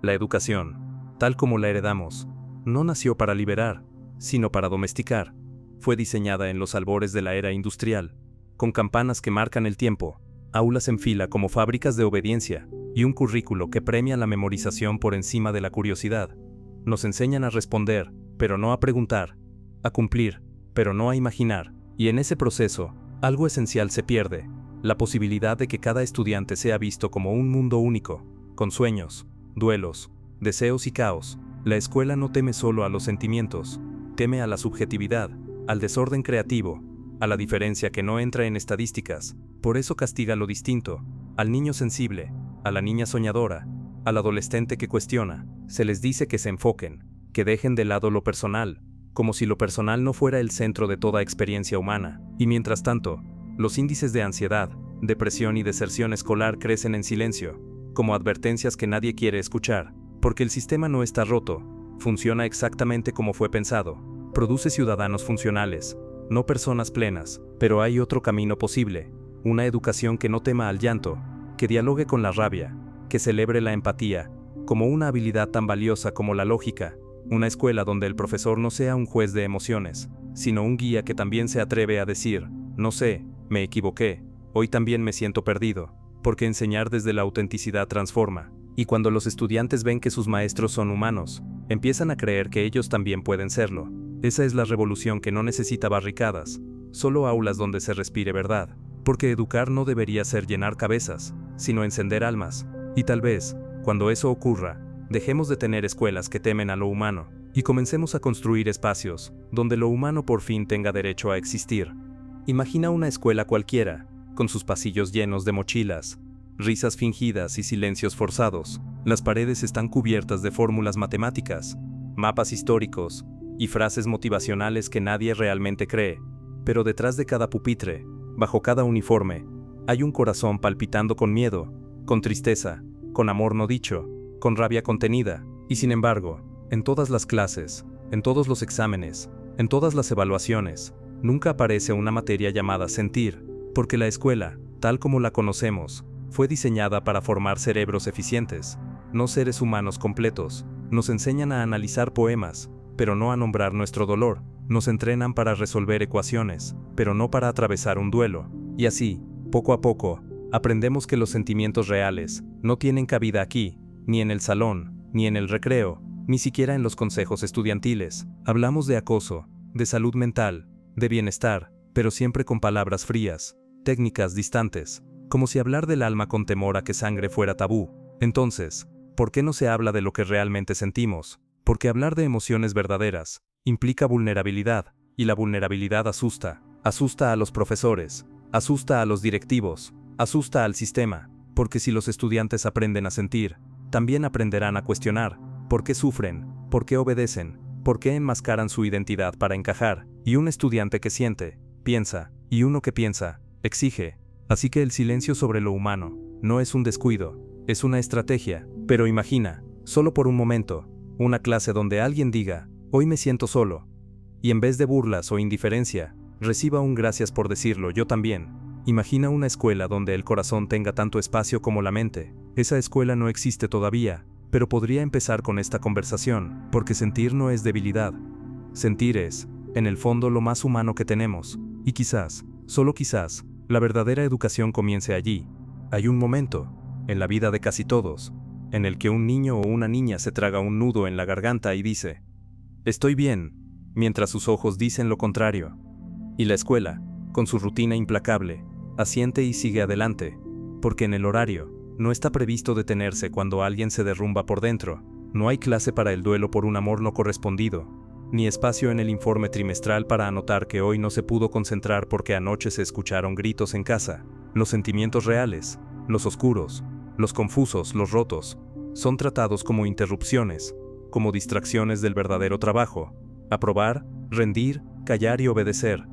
La educación, tal como la heredamos, no nació para liberar, sino para domesticar. Fue diseñada en los albores de la era industrial, con campanas que marcan el tiempo, aulas en fila como fábricas de obediencia, y un currículo que premia la memorización por encima de la curiosidad. Nos enseñan a responder, pero no a preguntar, a cumplir, pero no a imaginar, y en ese proceso, algo esencial se pierde, la posibilidad de que cada estudiante sea visto como un mundo único, con sueños, duelos, deseos y caos. La escuela no teme solo a los sentimientos, teme a la subjetividad, al desorden creativo, a la diferencia que no entra en estadísticas. Por eso castiga lo distinto, al niño sensible, a la niña soñadora, al adolescente que cuestiona. Se les dice que se enfoquen, que dejen de lado lo personal, como si lo personal no fuera el centro de toda experiencia humana. Y mientras tanto, los índices de ansiedad, depresión y deserción escolar crecen en silencio, como advertencias que nadie quiere escuchar, porque el sistema no está roto, funciona exactamente como fue pensado, produce ciudadanos funcionales, no personas plenas, pero hay otro camino posible, una educación que no tema al llanto, que dialogue con la rabia, que celebre la empatía, como una habilidad tan valiosa como la lógica, una escuela donde el profesor no sea un juez de emociones, sino un guía que también se atreve a decir, no sé, me equivoqué, hoy también me siento perdido, porque enseñar desde la autenticidad transforma, y cuando los estudiantes ven que sus maestros son humanos, empiezan a creer que ellos también pueden serlo. Esa es la revolución que no necesita barricadas, solo aulas donde se respire verdad, porque educar no debería ser llenar cabezas, sino encender almas, y tal vez, cuando eso ocurra, dejemos de tener escuelas que temen a lo humano, y comencemos a construir espacios donde lo humano por fin tenga derecho a existir. Imagina una escuela cualquiera, con sus pasillos llenos de mochilas, risas fingidas y silencios forzados. Las paredes están cubiertas de fórmulas matemáticas, mapas históricos y frases motivacionales que nadie realmente cree. Pero detrás de cada pupitre, bajo cada uniforme, hay un corazón palpitando con miedo, con tristeza, con amor no dicho, con rabia contenida. Y sin embargo, en todas las clases, en todos los exámenes, en todas las evaluaciones, nunca aparece una materia llamada sentir, porque la escuela, tal como la conocemos, fue diseñada para formar cerebros eficientes, no seres humanos completos. Nos enseñan a analizar poemas, pero no a nombrar nuestro dolor. Nos entrenan para resolver ecuaciones, pero no para atravesar un duelo. Y así, poco a poco, aprendemos que los sentimientos reales no tienen cabida aquí, ni en el salón, ni en el recreo, ni siquiera en los consejos estudiantiles. Hablamos de acoso, de salud mental, de bienestar, pero siempre con palabras frías, técnicas distantes, como si hablar del alma con temor a que sangre fuera tabú. Entonces, ¿por qué no se habla de lo que realmente sentimos? Porque hablar de emociones verdaderas implica vulnerabilidad, y la vulnerabilidad asusta. Asusta a los profesores, asusta a los directivos, asusta al sistema, porque si los estudiantes aprenden a sentir, también aprenderán a cuestionar por qué sufren, por qué obedecen, por qué enmascaran su identidad para encajar. Y un estudiante que siente, piensa, y uno que piensa, exige. Así que el silencio sobre lo humano no es un descuido, es una estrategia. Pero imagina, solo por un momento, una clase donde alguien diga, hoy me siento solo, y en vez de burlas o indiferencia, reciba un gracias por decirlo, yo también. Imagina una escuela donde el corazón tenga tanto espacio como la mente. Esa escuela no existe todavía, pero podría empezar con esta conversación, porque sentir no es debilidad. Sentir es, en el fondo, lo más humano que tenemos, y quizás, solo quizás, la verdadera educación comience allí. Hay un momento, en la vida de casi todos, en el que un niño o una niña se traga un nudo en la garganta y dice, estoy bien, mientras sus ojos dicen lo contrario. Y la escuela, con su rutina implacable, asiente y sigue adelante, porque en el horario, no está previsto detenerse cuando alguien se derrumba por dentro. No hay clase para el duelo por un amor no correspondido, ni espacio en el informe trimestral para anotar que hoy no se pudo concentrar porque anoche se escucharon gritos en casa. Los sentimientos reales, los oscuros, los confusos, los rotos, son tratados como interrupciones, como distracciones del verdadero trabajo. Aprobar, rendir, callar y obedecer.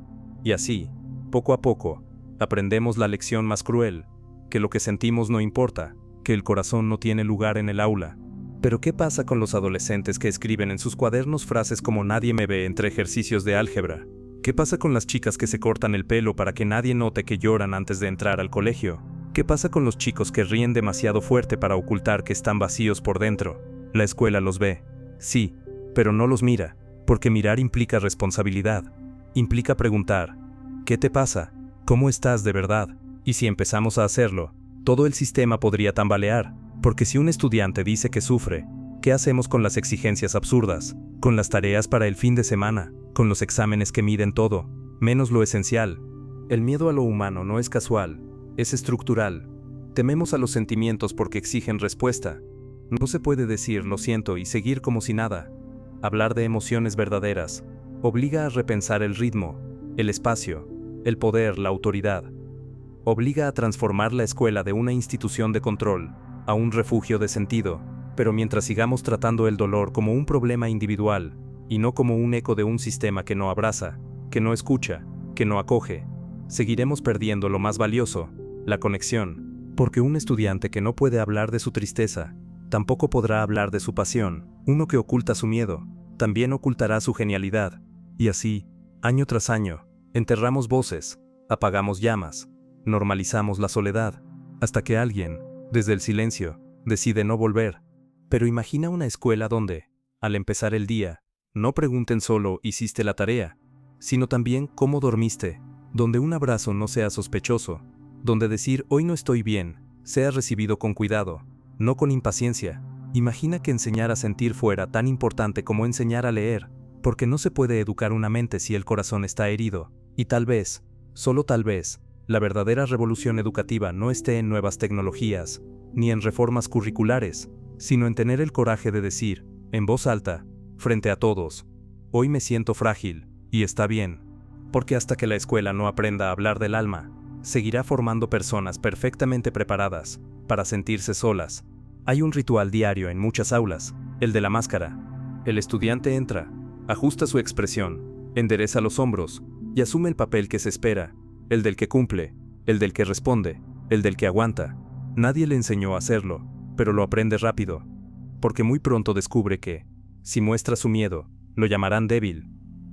Y así, poco a poco, aprendemos la lección más cruel, que lo que sentimos no importa, que el corazón no tiene lugar en el aula. Pero ¿qué pasa con los adolescentes que escriben en sus cuadernos frases como nadie me ve entre ejercicios de álgebra? ¿Qué pasa con las chicas que se cortan el pelo para que nadie note que lloran antes de entrar al colegio? ¿Qué pasa con los chicos que ríen demasiado fuerte para ocultar que están vacíos por dentro? La escuela los ve, sí, pero no los mira, porque mirar implica responsabilidad, implica preguntar, ¿qué te pasa? ¿Cómo estás de verdad? Y si empezamos a hacerlo, todo el sistema podría tambalear, porque si un estudiante dice que sufre, ¿qué hacemos con las exigencias absurdas, con las tareas para el fin de semana, con los exámenes que miden todo, menos lo esencial? El miedo a lo humano no es casual, es estructural. Tememos a los sentimientos porque exigen respuesta. No se puede decir lo siento y seguir como si nada. Hablar de emociones verdaderas obliga a repensar el ritmo, el espacio, el poder, la autoridad. Obliga a transformar la escuela de una institución de control a un refugio de sentido, pero mientras sigamos tratando el dolor como un problema individual y no como un eco de un sistema que no abraza, que no escucha, que no acoge, seguiremos perdiendo lo más valioso, la conexión, porque un estudiante que no puede hablar de su tristeza, tampoco podrá hablar de su pasión. Uno que oculta su miedo, también ocultará su genialidad. Y así, año tras año, enterramos voces, apagamos llamas, normalizamos la soledad, hasta que alguien, desde el silencio, decide no volver. Pero imagina una escuela donde, al empezar el día, no pregunten solo ¿hiciste la tarea?, sino también ¿cómo dormiste?, donde un abrazo no sea sospechoso, donde decir hoy no estoy bien sea recibido con cuidado, no con impaciencia. Imagina que enseñar a sentir fuera tan importante como enseñar a leer, porque no se puede educar una mente si el corazón está herido. Y tal vez, solo tal vez, la verdadera revolución educativa no esté en nuevas tecnologías, ni en reformas curriculares, sino en tener el coraje de decir, en voz alta, frente a todos, hoy me siento frágil, y está bien. Porque hasta que la escuela no aprenda a hablar del alma, seguirá formando personas perfectamente preparadas para sentirse solas. Hay un ritual diario en muchas aulas, el de la máscara. El estudiante entra, ajusta su expresión, endereza los hombros y asume el papel que se espera, el del que cumple, el del que responde, el del que aguanta. Nadie le enseñó a hacerlo, pero lo aprende rápido, porque muy pronto descubre que, si muestra su miedo, lo llamarán débil.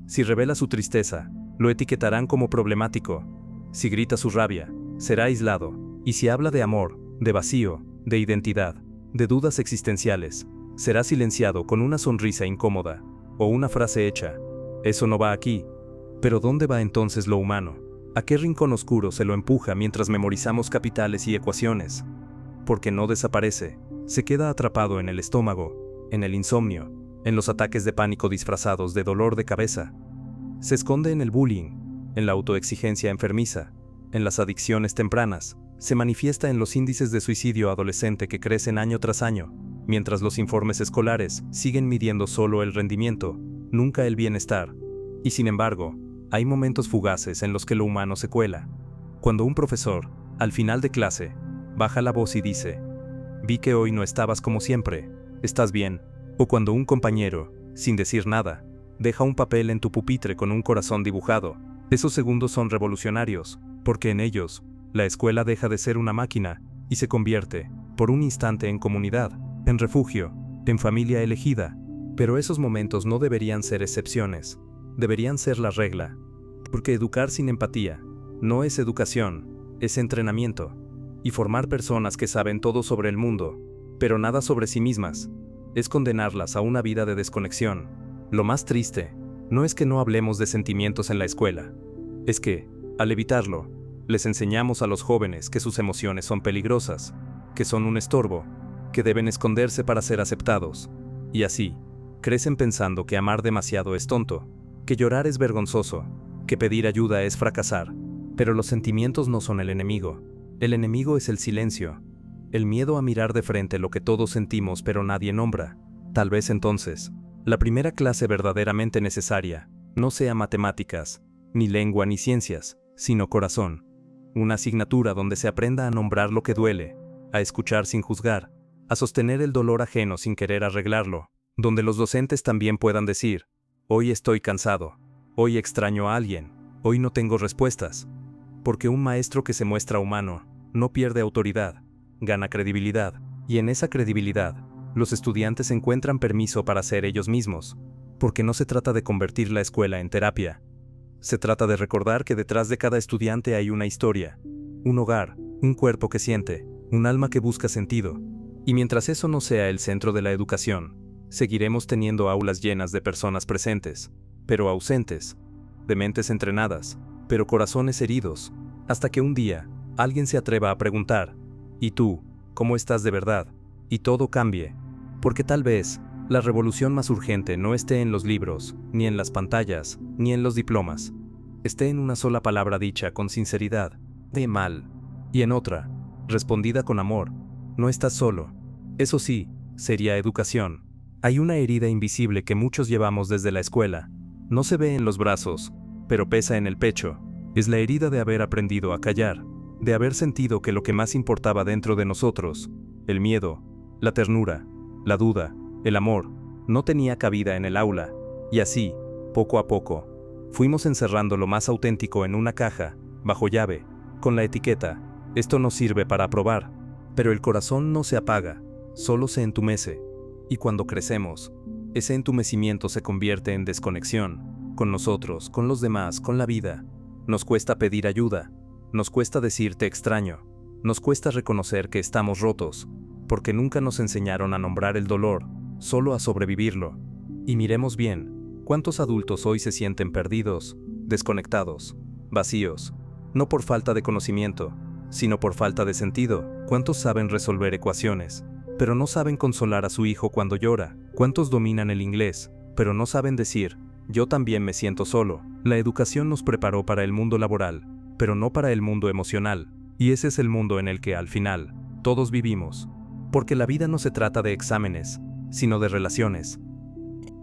Si revela su tristeza, lo etiquetarán como problemático. Si grita su rabia, será aislado. Y si habla de amor, de vacío, de identidad, de dudas existenciales, será silenciado con una sonrisa incómoda o una frase hecha. Eso no va aquí. Pero ¿dónde va entonces lo humano? ¿A qué rincón oscuro se lo empuja mientras memorizamos capitales y ecuaciones? Porque no desaparece, se queda atrapado en el estómago, en el insomnio, en los ataques de pánico disfrazados de dolor de cabeza. Se esconde en el bullying, en la autoexigencia enfermiza, en las adicciones tempranas, se manifiesta en los índices de suicidio adolescente que crecen año tras año, mientras los informes escolares siguen midiendo solo el rendimiento, nunca el bienestar. Y sin embargo, hay momentos fugaces en los que lo humano se cuela. Cuando un profesor, al final de clase, baja la voz y dice, vi que hoy no estabas como siempre, ¿estás bien? O cuando un compañero, sin decir nada, deja un papel en tu pupitre con un corazón dibujado. Esos segundos son revolucionarios, porque en ellos, la escuela deja de ser una máquina y se convierte, por un instante, en comunidad, en refugio, en familia elegida. Pero esos momentos no deberían ser excepciones, deberían ser la regla. Porque educar sin empatía no es educación, es entrenamiento. Y formar personas que saben todo sobre el mundo, pero nada sobre sí mismas, es condenarlas a una vida de desconexión. Lo más triste no es que no hablemos de sentimientos en la escuela, es que, al evitarlo, les enseñamos a los jóvenes que sus emociones son peligrosas, que son un estorbo, que deben esconderse para ser aceptados. Y así, crecen pensando que amar demasiado es tonto, que llorar es vergonzoso, que pedir ayuda es fracasar. Pero los sentimientos no son el enemigo. El enemigo es el silencio, el miedo a mirar de frente lo que todos sentimos pero nadie nombra. Tal vez entonces, la primera clase verdaderamente necesaria no sea matemáticas, ni lengua ni ciencias, sino corazón. Una asignatura donde se aprenda a nombrar lo que duele, a escuchar sin juzgar, a sostener el dolor ajeno sin querer arreglarlo, donde los docentes también puedan decir, hoy estoy cansado, hoy extraño a alguien, hoy no tengo respuestas. Porque un maestro que se muestra humano no pierde autoridad, gana credibilidad, y en esa credibilidad, los estudiantes encuentran permiso para ser ellos mismos, porque no se trata de convertir la escuela en terapia. Se trata de recordar que detrás de cada estudiante hay una historia, un hogar, un cuerpo que siente, un alma que busca sentido. Y mientras eso no sea el centro de la educación, seguiremos teniendo aulas llenas de personas presentes, pero ausentes, de mentes entrenadas, pero corazones heridos, hasta que un día, alguien se atreva a preguntar, ¿y tú, cómo estás de verdad? Y todo cambie. Porque tal vez, la revolución más urgente no esté en los libros, ni en las pantallas, ni en los diplomas. Esté en una sola palabra dicha con sinceridad, de mal. Y en otra, respondida con amor. No estás solo. Eso sí, sería educación. Hay una herida invisible que muchos llevamos desde la escuela. No se ve en los brazos, pero pesa en el pecho. Es la herida de haber aprendido a callar, de haber sentido que lo que más importaba dentro de nosotros, el miedo, la ternura, la duda, el amor, no tenía cabida en el aula, y así, poco a poco, fuimos encerrando lo más auténtico en una caja, bajo llave, con la etiqueta, esto no sirve para aprobar, pero el corazón no se apaga, solo se entumece, y cuando crecemos, ese entumecimiento se convierte en desconexión, con nosotros, con los demás, con la vida. Nos cuesta pedir ayuda, nos cuesta decir te extraño, nos cuesta reconocer que estamos rotos, porque nunca nos enseñaron a nombrar el dolor, solo a sobrevivirlo. Y miremos bien, ¿cuántos adultos hoy se sienten perdidos, desconectados, vacíos? No por falta de conocimiento, sino por falta de sentido. ¿Cuántos saben resolver ecuaciones, pero no saben consolar a su hijo cuando llora? ¿Cuántos dominan el inglés, pero no saben decir, yo también me siento solo? La educación nos preparó para el mundo laboral, pero no para el mundo emocional, y ese es el mundo en el que, al final, todos vivimos. Porque la vida no se trata de exámenes, sino de relaciones,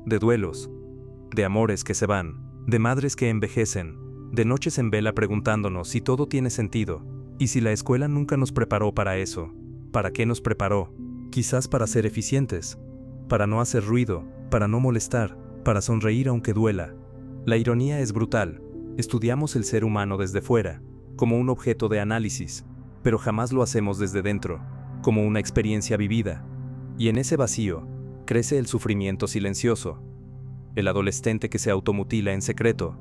de duelos, de amores que se van, de madres que envejecen, de noches en vela preguntándonos si todo tiene sentido, y si la escuela nunca nos preparó para eso, ¿para qué nos preparó? Quizás para ser eficientes, para no hacer ruido, para no molestar, para sonreír aunque duela. La ironía es brutal. Estudiamos el ser humano desde fuera, como un objeto de análisis, pero jamás lo hacemos desde dentro, como una experiencia vivida. Y en ese vacío, crece el sufrimiento silencioso, el adolescente que se automutila en secreto,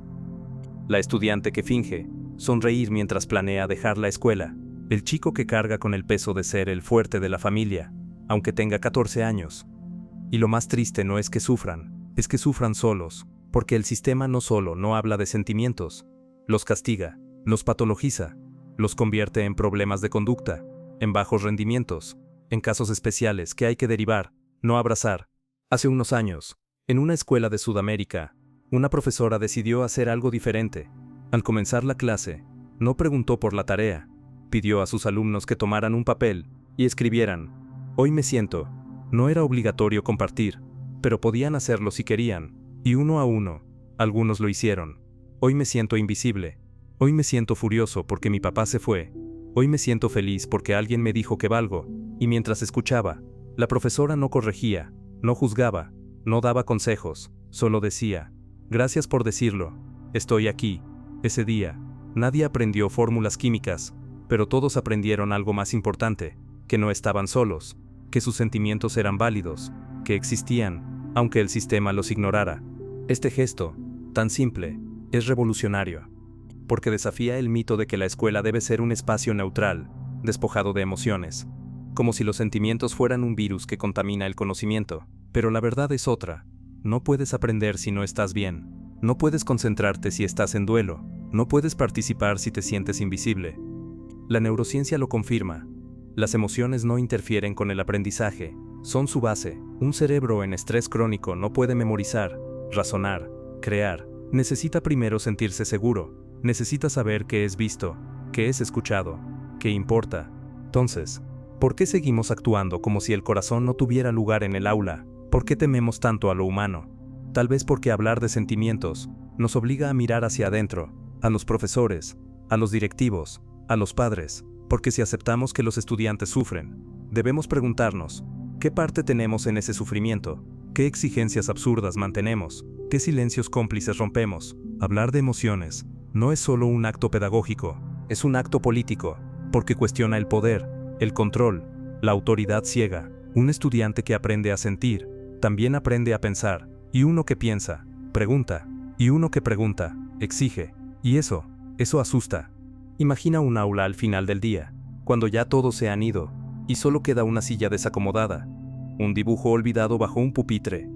la estudiante que finge sonreír mientras planea dejar la escuela, el chico que carga con el peso de ser el fuerte de la familia, aunque tenga 14 años. Y lo más triste no es que sufran, es que sufran solos, porque el sistema no solo no habla de sentimientos, los castiga, los patologiza, los convierte en problemas de conducta, en bajos rendimientos, en casos especiales que hay que derivar, no abrazar. Hace unos años, en una escuela de Sudamérica, una profesora decidió hacer algo diferente. Al comenzar la clase, no preguntó por la tarea, pidió a sus alumnos que tomaran un papel y escribieran, hoy me siento. No era obligatorio compartir, pero podían hacerlo si querían, y uno a uno, algunos lo hicieron. Hoy me siento invisible. Hoy me siento furioso porque mi papá se fue. Hoy me siento feliz porque alguien me dijo que valgo, y mientras escuchaba, la profesora no corregía, no juzgaba, no daba consejos, solo decía, gracias por decirlo, estoy aquí. Ese día, nadie aprendió fórmulas químicas, pero todos aprendieron algo más importante, que no estaban solos, que sus sentimientos eran válidos, que existían, aunque el sistema los ignorara. Este gesto, tan simple, es revolucionario, porque desafía el mito de que la escuela debe ser un espacio neutral, despojado de emociones, como si los sentimientos fueran un virus que contamina el conocimiento. Pero la verdad es otra. No puedes aprender si no estás bien. No puedes concentrarte si estás en duelo. No puedes participar si te sientes invisible. La neurociencia lo confirma. Las emociones no interfieren con el aprendizaje, son su base. Un cerebro en estrés crónico no puede memorizar, razonar, crear. Necesita primero sentirse seguro, necesita saber que es visto, que es escuchado, que importa. Entonces, ¿por qué seguimos actuando como si el corazón no tuviera lugar en el aula? ¿Por qué tememos tanto a lo humano? Tal vez porque hablar de sentimientos nos obliga a mirar hacia adentro, a los profesores, a los directivos, a los padres. Porque si aceptamos que los estudiantes sufren, debemos preguntarnos, ¿qué parte tenemos en ese sufrimiento? ¿Qué exigencias absurdas mantenemos? ¿Qué silencios cómplices rompemos? Hablar de emociones no es solo un acto pedagógico, es un acto político, porque cuestiona el poder, el control, la autoridad ciega. Un estudiante que aprende a sentir, también aprende a pensar, y uno que piensa, pregunta, y uno que pregunta, exige, y eso asusta. Imagina un aula al final del día, cuando ya todos se han ido, y solo queda una silla desacomodada, un dibujo olvidado bajo un pupitre,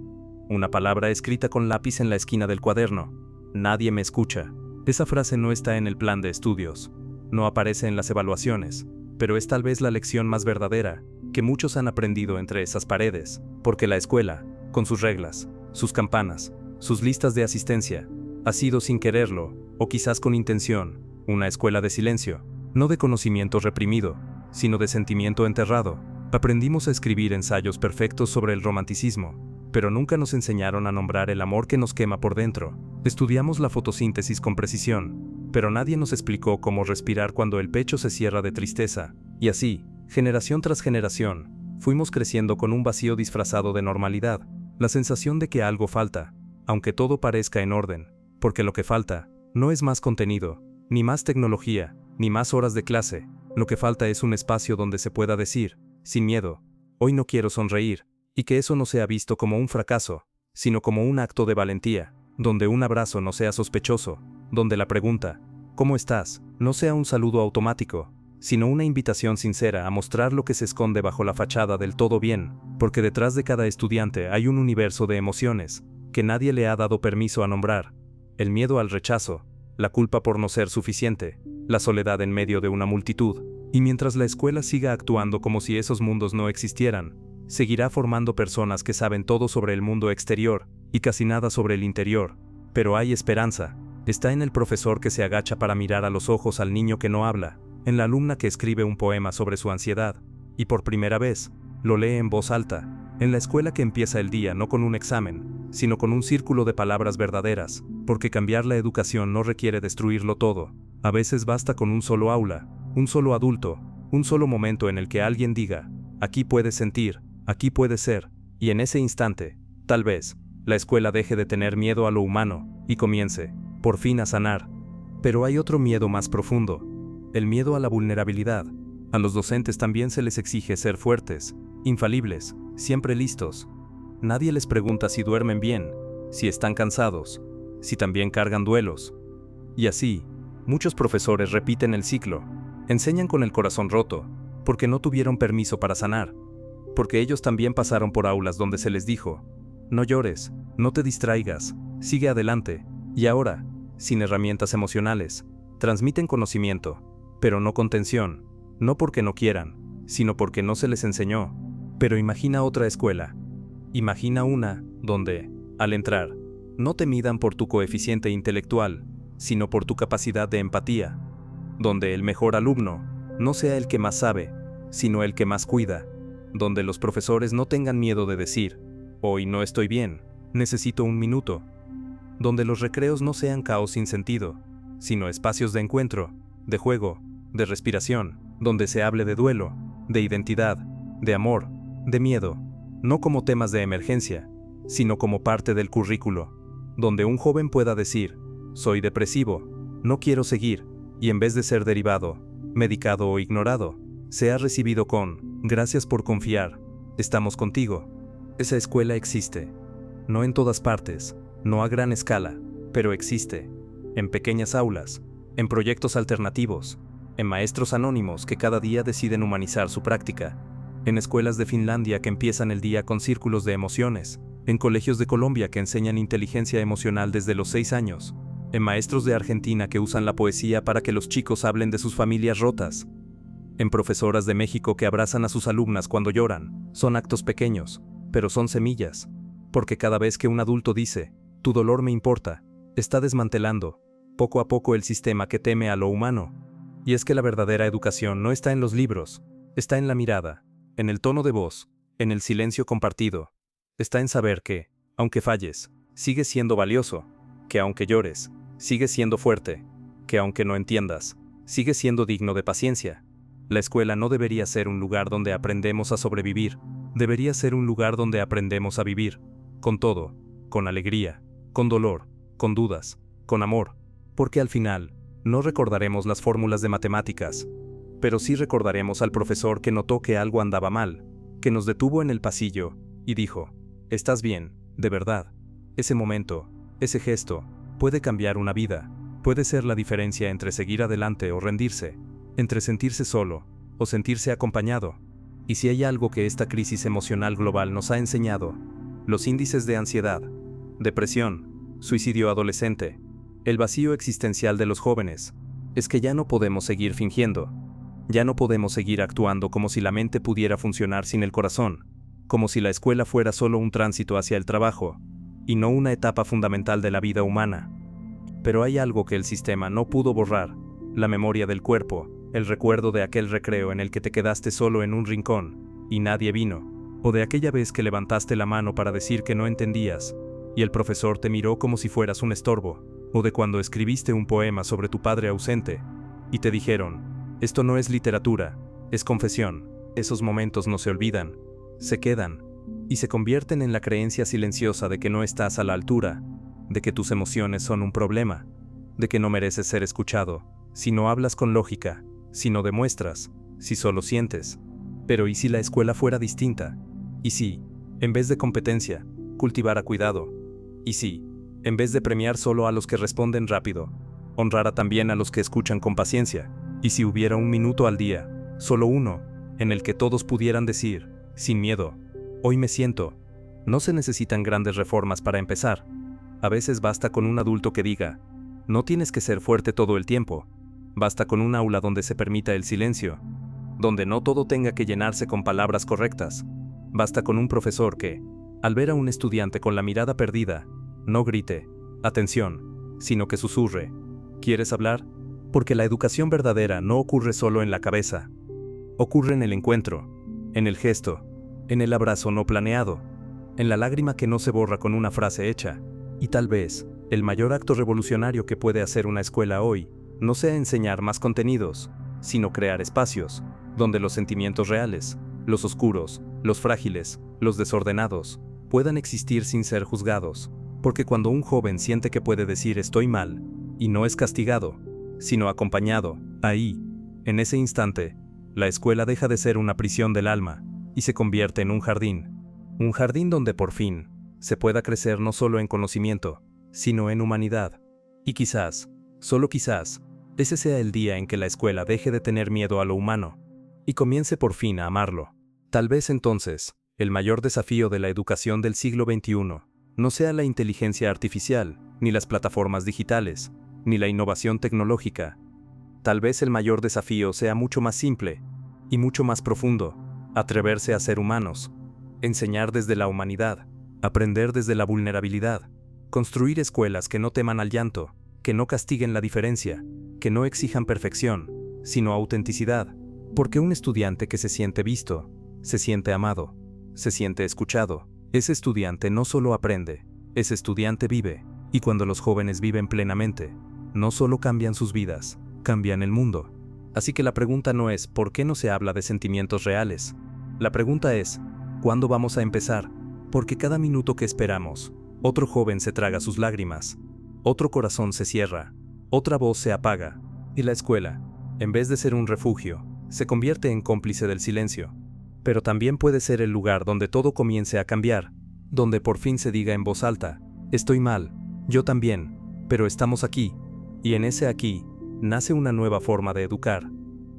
una palabra escrita con lápiz en la esquina del cuaderno. Nadie me escucha. Esa frase no está en el plan de estudios, no aparece en las evaluaciones, pero es tal vez la lección más verdadera que muchos han aprendido entre esas paredes, porque la escuela, con sus reglas, sus campanas, sus listas de asistencia, ha sido sin quererlo, o quizás con intención, una escuela de silencio, no de conocimiento reprimido, sino de sentimiento enterrado. Aprendimos a escribir ensayos perfectos sobre el romanticismo, pero nunca nos enseñaron a nombrar el amor que nos quema por dentro. Estudiamos la fotosíntesis con precisión, pero nadie nos explicó cómo respirar cuando el pecho se cierra de tristeza. Y así, generación tras generación, fuimos creciendo con un vacío disfrazado de normalidad, la sensación de que algo falta, aunque todo parezca en orden, porque lo que falta no es más contenido, ni más tecnología, ni más horas de clase. Lo que falta es un espacio donde se pueda decir, sin miedo, hoy no quiero sonreír, y que eso no sea visto como un fracaso, sino como un acto de valentía, donde un abrazo no sea sospechoso, donde la pregunta, ¿cómo estás?, no sea un saludo automático, sino una invitación sincera a mostrar lo que se esconde bajo la fachada del todo bien, porque detrás de cada estudiante hay un universo de emociones que nadie le ha dado permiso a nombrar: el miedo al rechazo, la culpa por no ser suficiente, la soledad en medio de una multitud. Y mientras la escuela siga actuando como si esos mundos no existieran, seguirá formando personas que saben todo sobre el mundo exterior y casi nada sobre el interior. Pero hay esperanza. Está en el profesor que se agacha para mirar a los ojos al niño que no habla, en la alumna que escribe un poema sobre su ansiedad, y por primera vez, lo lee en voz alta, en la escuela que empieza el día no con un examen, sino con un círculo de palabras verdaderas, porque cambiar la educación no requiere destruirlo todo. A veces basta con un solo aula, un solo adulto, un solo momento en el que alguien diga, aquí puedes sentir, aquí puedes ser, y en ese instante, tal vez, la escuela deje de tener miedo a lo humano, y comience, por fin, a sanar. Pero hay otro miedo más profundo, el miedo a la vulnerabilidad. A los docentes también se les exige ser fuertes, infalibles, siempre listos. Nadie les pregunta si duermen bien, si están cansados, si también cargan duelos. Y así, muchos profesores repiten el ciclo. Enseñan con el corazón roto, porque no tuvieron permiso para sanar, porque ellos también pasaron por aulas donde se les dijo, no llores, no te distraigas, sigue adelante, y ahora, sin herramientas emocionales, transmiten conocimiento, pero no contención, no porque no quieran, sino porque no se les enseñó. Pero imagina otra escuela. Imagina una donde, al entrar, no te midan por tu coeficiente intelectual, sino por tu capacidad de empatía, donde el mejor alumno no sea el que más sabe, sino el que más cuida, donde los profesores no tengan miedo de decir, hoy no estoy bien, necesito un minuto, donde los recreos no sean caos sin sentido, sino espacios de encuentro, de juego, de respiración, donde se hable de duelo, de identidad, de amor, de miedo, no como temas de emergencia, sino como parte del currículo, donde un joven pueda decir, soy depresivo, no quiero seguir, y en vez de ser derivado, medicado o ignorado, sea recibido con, gracias por confiar, estamos contigo. Esa escuela existe. No en todas partes, no a gran escala, pero existe. En pequeñas aulas, en proyectos alternativos, en maestros anónimos que cada día deciden humanizar su práctica, en escuelas de Finlandia que empiezan el día con círculos de emociones, en colegios de Colombia que enseñan inteligencia emocional desde los 6 años, en maestros de Argentina que usan la poesía para que los chicos hablen de sus familias rotas, en profesoras de México que abrazan a sus alumnas cuando lloran. Son actos pequeños, pero son semillas, porque cada vez que un adulto dice, tu dolor me importa, está desmantelando, poco a poco, el sistema que teme a lo humano. Y es que la verdadera educación no está en los libros, está en la mirada, en el tono de voz, en el silencio compartido. Está en saber que, aunque falles, sigues siendo valioso, que aunque llores, sigues siendo fuerte, que aunque no entiendas, sigues siendo digno de paciencia. La escuela no debería ser un lugar donde aprendemos a sobrevivir, debería ser un lugar donde aprendemos a vivir, con todo, con alegría, con dolor, con dudas, con amor, porque al final, no recordaremos las fórmulas de matemáticas, pero sí recordaremos al profesor que notó que algo andaba mal, que nos detuvo en el pasillo y dijo, estás bien, de verdad. Ese momento, ese gesto, puede cambiar una vida, puede ser la diferencia entre seguir adelante o rendirse, entre sentirse solo o sentirse acompañado. Y si hay algo que esta crisis emocional global nos ha enseñado, los índices de ansiedad, depresión, suicidio adolescente, el vacío existencial de los jóvenes, es que ya no podemos seguir fingiendo. Ya no podemos seguir actuando como si la mente pudiera funcionar sin el corazón, como si la escuela fuera solo un tránsito hacia el trabajo, y no una etapa fundamental de la vida humana. Pero hay algo que el sistema no pudo borrar: la memoria del cuerpo, el recuerdo de aquel recreo en el que te quedaste solo en un rincón, y nadie vino, o de aquella vez que levantaste la mano para decir que no entendías, y el profesor te miró como si fueras un estorbo, o de cuando escribiste un poema sobre tu padre ausente, y te dijeron: esto no es literatura, es confesión. Esos momentos no se olvidan, se quedan, y se convierten en la creencia silenciosa de que no estás a la altura, de que tus emociones son un problema, de que no mereces ser escuchado, si no hablas con lógica, si no demuestras, si solo sientes. Pero ¿y si la escuela fuera distinta? ¿Y si, en vez de competencia, cultivara cuidado? ¿Y si, en vez de premiar solo a los que responden rápido, honrara también a los que escuchan con paciencia? ¿Y si hubiera un minuto al día, solo uno, en el que todos pudieran decir, sin miedo: hoy me siento? No se necesitan grandes reformas para empezar. A veces basta con un adulto que diga: no tienes que ser fuerte todo el tiempo. Basta con un aula donde se permita el silencio, donde no todo tenga que llenarse con palabras correctas. Basta con un profesor que, al ver a un estudiante con la mirada perdida, no grite: atención, sino que susurre: ¿quieres hablar? Porque la educación verdadera no ocurre solo en la cabeza. Ocurre en el encuentro, en el gesto, en el abrazo no planeado, en la lágrima que no se borra con una frase hecha. Y tal vez, el mayor acto revolucionario que puede hacer una escuela hoy, no sea enseñar más contenidos, sino crear espacios, donde los sentimientos reales, los oscuros, los frágiles, los desordenados, puedan existir sin ser juzgados. Porque cuando un joven siente que puede decir estoy mal, y no es castigado, sino acompañado, ahí, en ese instante, la escuela deja de ser una prisión del alma, y se convierte en un jardín donde por fin, se pueda crecer no solo en conocimiento, sino en humanidad. Y quizás, solo quizás, ese sea el día en que la escuela deje de tener miedo a lo humano, y comience por fin a amarlo. Tal vez entonces, el mayor desafío de la educación del siglo XXI, no sea la inteligencia artificial, ni las plataformas digitales, ni la innovación tecnológica. Tal vez el mayor desafío sea mucho más simple, y mucho más profundo: atreverse a ser humanos, enseñar desde la humanidad, aprender desde la vulnerabilidad, construir escuelas que no teman al llanto, que no castiguen la diferencia, que no exijan perfección, sino autenticidad. Porque un estudiante que se siente visto, se siente amado, se siente escuchado, ese estudiante no solo aprende, ese estudiante vive. Y cuando los jóvenes viven plenamente, no solo cambian sus vidas, cambian el mundo. Así que la pregunta no es ¿por qué no se habla de sentimientos reales? La pregunta es ¿cuándo vamos a empezar? Porque cada minuto que esperamos, otro joven se traga sus lágrimas, otro corazón se cierra, otra voz se apaga, y la escuela, en vez de ser un refugio, se convierte en cómplice del silencio. Pero también puede ser el lugar donde todo comience a cambiar, donde por fin se diga en voz alta: estoy mal, yo también, pero estamos aquí. Y en ese aquí, nace una nueva forma de educar,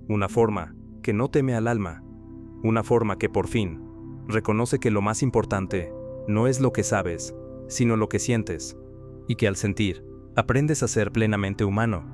una forma que no teme al alma, una forma que por fin reconoce que lo más importante no es lo que sabes, sino lo que sientes, y que al sentir, aprendes a ser plenamente humano.